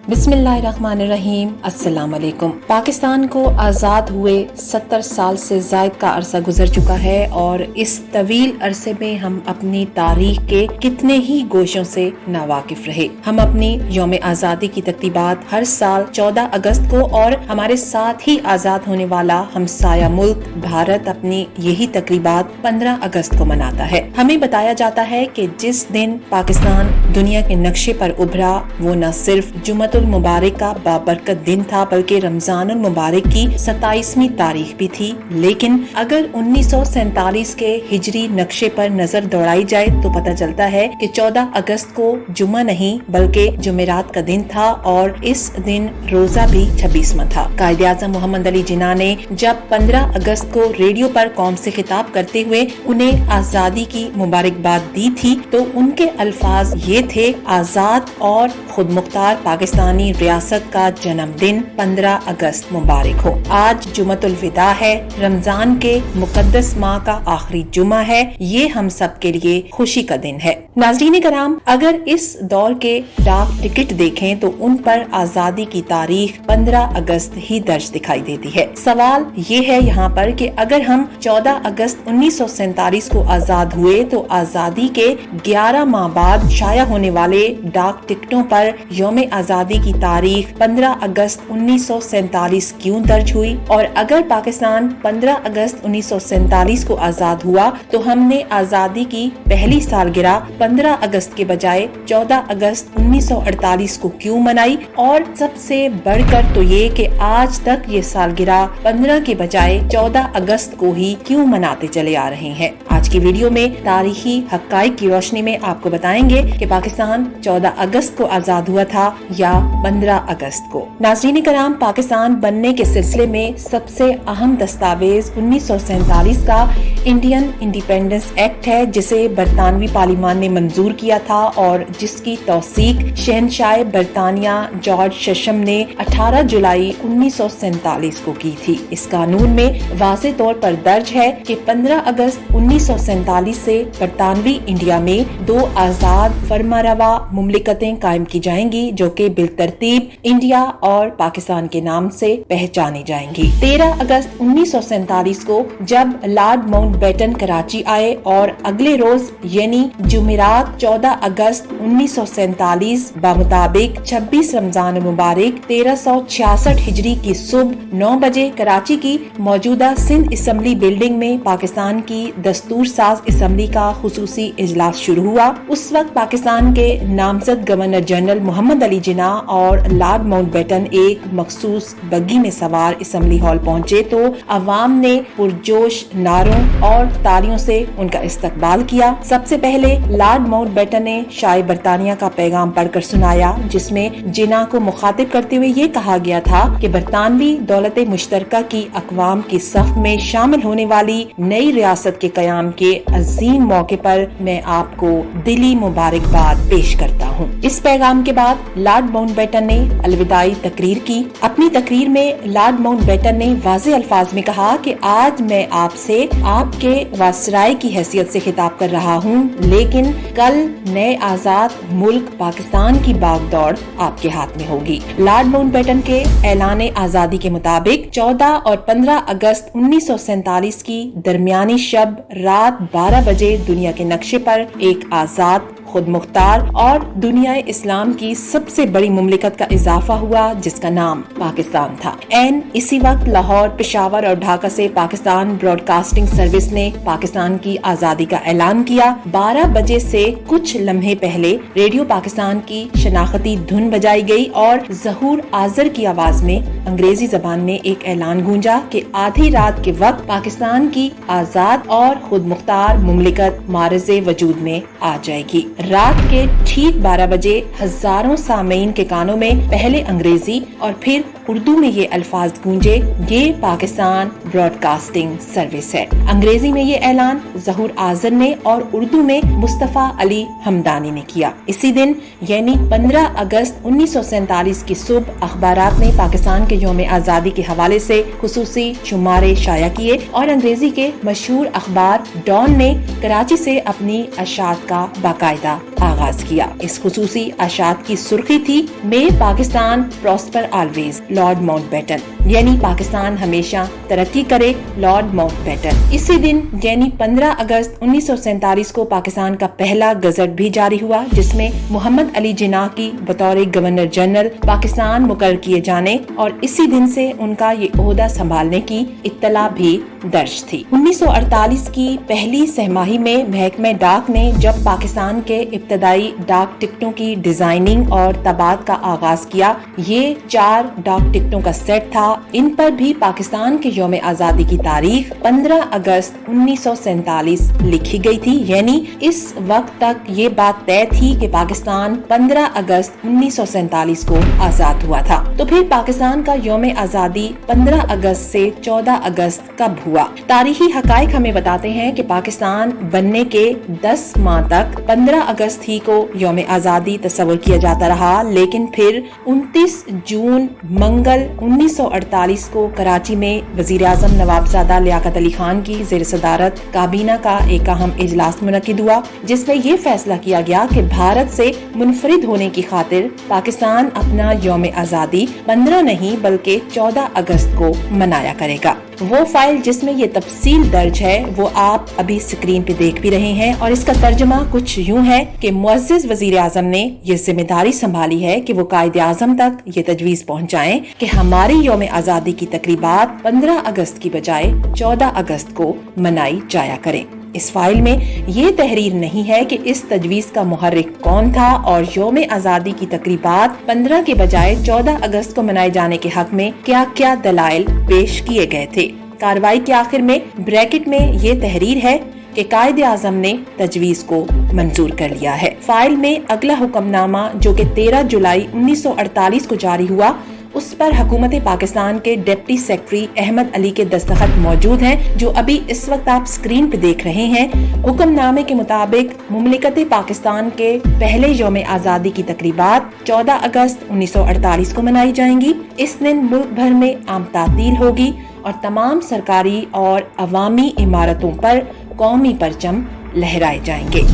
बिस्मिल्लाहिर्रहमानिर्रहीम। अस्सलाम वालेकुम। पाकिस्तान को आज़ाद हुए 70 साल से ज़ायद का अरसा गुजर चुका है और इस तवील अरसे में हम अपनी तारीख के कितने ही गोशों से नावाकिफ रहे। हम अपनी यौम आज़ादी की तक़रीबात हर साल 14 अगस्त को और हमारे साथ ही आज़ाद होने वाला हमसाया मुल्क भारत अपनी यही तक़रीबात 15 अगस्त को मनाता है। हमें बताया जाता है कि जिस दिन पाकिस्तान दुनिया के नक्शे पर उभरा वो न सिर्फ जुम्मतुल मुबारक का बाबरकत दिन था बल्कि रमजानुल मुबारक की 27वीं तारीख भी थी। लेकिन अगर 1947 के हिजरी नक्शे पर नजर दौड़ाई जाए तो पता चलता है कि 14 अगस्त को जुम्मा नहीं बल्कि जुमेरात का दिन था और इस दिन रोजा भी 26वां था। कायदे-ए-आज़म मोहम्मद अली जिन्ना ने जब 15 अगस्त को रेडियो पर कौम से खिताब करते हुए उन्हें आजादी की मुबारकबाद दी थी तो उनके अल्फाज ये थे, आजाद और खुद मुख्तार पाकिस्तानी रियासत का जन्मदिन 15 अगस्त मुबारक हो। आज जुम्मतुल विदा है, रमजान के मुकद्दस माह का आखिरी जुम्मा है। ये हम सब के लिए खुशी का दिन है। नाज़रीन कराम, अगर इस दौर के डाक टिकट देखें तो उन पर आजादी की तारीख 15 अगस्त ही दर्ज दिखाई देती है। सवाल ये है यहाँ पर कि अगर हम 14 अगस्त 1947 को आजाद हुए तो आजादी के 11 माह बाद शाया होने वाले डाक टिकटों पर यौम आजादी की तारीख 15 अगस्त 1947 क्यों दर्ज हुई, और अगर पाकिस्तान 15 अगस्त 1947 को आजाद हुआ तो हमने आजादी की पहली सालगिरह 15 अगस्त के बजाय 14 अगस्त 1948 को क्यों मनाई, और सबसे बढ़कर तो ये कि आज तक ये सालगिरह 15 के बजाय 14 अगस्त को ही क्यों मनाते चले आ रहे हैं। आज की वीडियो में तारीखी हक़ाइक़ की रोशनी में आपको बताएंगे कि पाकिस्तान 14 अगस्त को आजाद हुआ था या 15 अगस्त को। नाज़रीन कराम, पाकिस्तान बनने के सिलसिले में सबसे अहम दस्तावेज 1947 का इंडियन इंडिपेंडेंस एक्ट है जिसे बरतानवी पार्लिमान ने मंजूर किया था और जिसकी तौसीक शहनशाह बरतानिया जॉर्ज शशम ने 18 जुलाई 1947 को की थी। इस कानून में वाज़े तौर पर दर्ज है कि 15 अगस्त 1947 से बरतानवी इंडिया में 2 आजाद फरमारवा मुमलिकतें कायम की जाएंगी जो कि बिलतरतीब इंडिया और पाकिस्तान के नाम से पहचानी जाएंगी। 13 अगस्त 1947 को जब लॉर्ड माउंटबेटन कराची आए और अगले रोज यानी जुमेरात 14 अगस्त 1947 बामुताबिक 26 रमजान मुबारक 1366 हिजरी की सुबह 9 बजे कराची की मौजूदा सिंध असेंबली बिल्डिंग में पाकिस्तान की दस्तूर साज असेंबली का खुसूसी इजलास शुरू हुआ। उस वक्त पाकिस्तान के नामजद गवर्नर जनरल मोहम्मद अली जिन्ना और लॉर्ड माउंटबेटन एक मखसूस बग्गी में सवार असेंबली हॉल पहुंचे तो अवाम ने पुरजोश नारों और तालियों से उनका इस्तकबाल किया। सबसे पहले लॉर्ड माउंटबेटन ने शाह बरतानिया का पैगाम पढ़कर सुनाया जिसमें जिन्ना को मुखातिब करते हुए ये कहा गया था कि बरतानवी दौलत मुश्तरका की अक़वाम की सफ में शामिल होने वाली नई रियासत के क़याम के अजीम मौके पर मैं आपको दिली मुबारकबाद पेश करता हूँ। इस पैगाम के बाद लॉर्ड माउंटबेटन ने अलविदाई तकरीर की। अपनी तकरीर में लॉर्ड माउंटबेटन ने वाज़े अल्फाज में कहा कि आज मैं आपसे आपके वासराय की हैसियत से खिताब कर रहा हूँ, लेकिन कल नए आजाद मुल्क पाकिस्तान की बागदौड़ आपके हाथ में होगी। लॉर्ड माउंटबेटन के ऐलान आजादी के मुताबिक 14 और 15 अगस्त 1947 की दरमियानी शब रात 12 बजे दुनिया के नक्शे पर एक आजाद खुद मुख्तार और दुनिया इस्लाम की सबसे बड़ी मुमलिकत का इजाफा हुआ जिसका नाम पाकिस्तान था। एन इसी वक्त लाहौर, पेशावर और ढाका से पाकिस्तान ब्रॉडकास्टिंग सर्विस ने पाकिस्तान की आजादी का ऐलान किया। 12 बजे से कुछ लम्हे पहले रेडियो पाकिस्तान की शनाख्ती धुन बजाई गई और ज़हूर आज़र की आवाज में अंग्रेजी जबान में एक ऐलान गूंजा कि आधी रात के वक्त पाकिस्तान की आजाद और खुद मुख्तार मुमलिकत मारज़े वजूद में आ जाएगी। रात के ठीक 12 बजे हजारों सामीन के कानों में पहले अंग्रेजी और फिर उर्दू में ये अल्फाज गूंजे, ये पाकिस्तान ब्रॉडकास्टिंग सर्विस है। अंग्रेजी में ये ऐलान ज़हूर आज़र ने और उर्दू में मुस्तफ़ा अली हमदानी ने किया। इसी दिन यानी 15 अगस्त 1947 की सुबह अखबारात ने पाकिस्तान के यौम आज़ादी के हवाले से खुसूसी शुमारे शाया किए और अंग्रेजी के मशहूर अखबार डॉन ने कराची से अपनी अशात का बाकायदा आगाज किया। इस खुसूसी अशात की सुर्खी थी may Pakistan prosper always Lord Mountbatten, यानी पाकिस्तान हमेशा तरक्की करे लॉर्ड माउंटबेटन। इसी दिन यानी 15 अगस्त 1947 को पाकिस्तान का पहला गजट भी जारी हुआ, जिसमें मोहम्मद अली जिन्नाह की बतौर गवर्नर जनरल पाकिस्तान मुकर्रर किए जाने और इसी दिन से उनका ये ओहदा संभालने की इत्तला भी दर्ज थी। 1948 की पहली सहमाही में महकमे डाक ने जब पाकिस्तान के इब्तदाई डाक टिकटों की डिजाइनिंग और तबाद का आगाज किया, ये 4 डाक टिकटों का सेट था। इन पर भी पाकिस्तान के यौम आजादी की तारीख 15 अगस्त 1947 लिखी गई थी, यानी इस वक्त तक ये बात तय थी कि पाकिस्तान 15 अगस्त 1947 को आजाद हुआ था। तो फिर पाकिस्तान का यौम आजादी 15 अगस्त से 14 अगस्त कब हुआ? तारीखी हकाइक हमें बताते हैं कि पाकिस्तान बनने के 10 माह तक 15 अगस्त ही को यौम आजादी तस्वुर किया जाता रहा, लेकिन फिर 29 जून मंगल 1948 को कराची में वजीर आजम नवाबजादा लियाकत अली खान की जेर सदारत काबीना का एक अहम इजलास मुनक्किद हुआ, जिसमें ये फैसला किया गया कि भारत से मुनफरिद होने की खातिर पाकिस्तान अपना यौम आजादी 15 नहीं बल्कि 14 अगस्त को मनाया करेगा। वो फाइल जिसमें ये तफसील दर्ज है वो आप अभी स्क्रीन पे देख भी रहे हैं और इसका तर्जुमा कुछ यूं है कि मुअज़्ज़िज़ वज़ीर आज़म ने ये जिम्मेदारी संभाली है कि वो कायदे आज़म तक ये तजवीज़ पहुंचाएं कि हमारी यौम आज़ादी की तकरीबात 15 अगस्त की बजाय 14 अगस्त को मनाई जाया करें। इस फाइल में ये तहरीर नहीं है कि इस तजवीज़ का मुहर्रिक कौन था और यौम आज़ादी की तकरीबात 15 के बजाय 14 अगस्त को मनाए जाने के हक में क्या क्या दलाइल पेश किए गए थे। कार्रवाई के आखिर में ब्रैकेट में ये तहरीर है कि कायदे आज़म ने तजवीज़ को मंजूर कर लिया है। फाइल में अगला हुक्मनामा जो कि 13 जुलाई 1948 को जारी हुआ, उस पर हुकूमत पाकिस्तान के डिप्टी सेक्रेटरी अहमद अली के दस्तखत मौजूद हैं, जो अभी इस वक्त आप स्क्रीन पे देख रहे हैं। हुक्मनामे के मुताबिक मुमलिकत पाकिस्तान के पहले यौम आज़ादी की तकरीबात 14 अगस्त 1948 को मनाई जाएंगी। इस दिन मुल्क भर में आम तातील होगी और तमाम सरकारी और अवामी इमारतों पर कौमी परचम लहराए जाएंगे।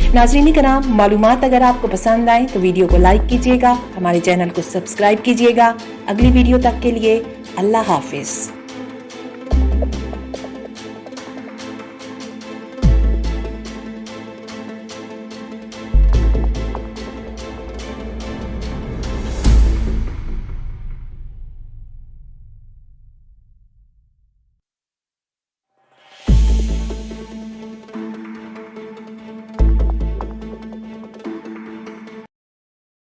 नाज़रीन कराम, मालूमात अगर आपको पसंद आए तो वीडियो को लाइक कीजिएगा, हमारे चैनल को सब्सक्राइब कीजिएगा। अगली वीडियो तक के लिए अल्लाह हाफिज।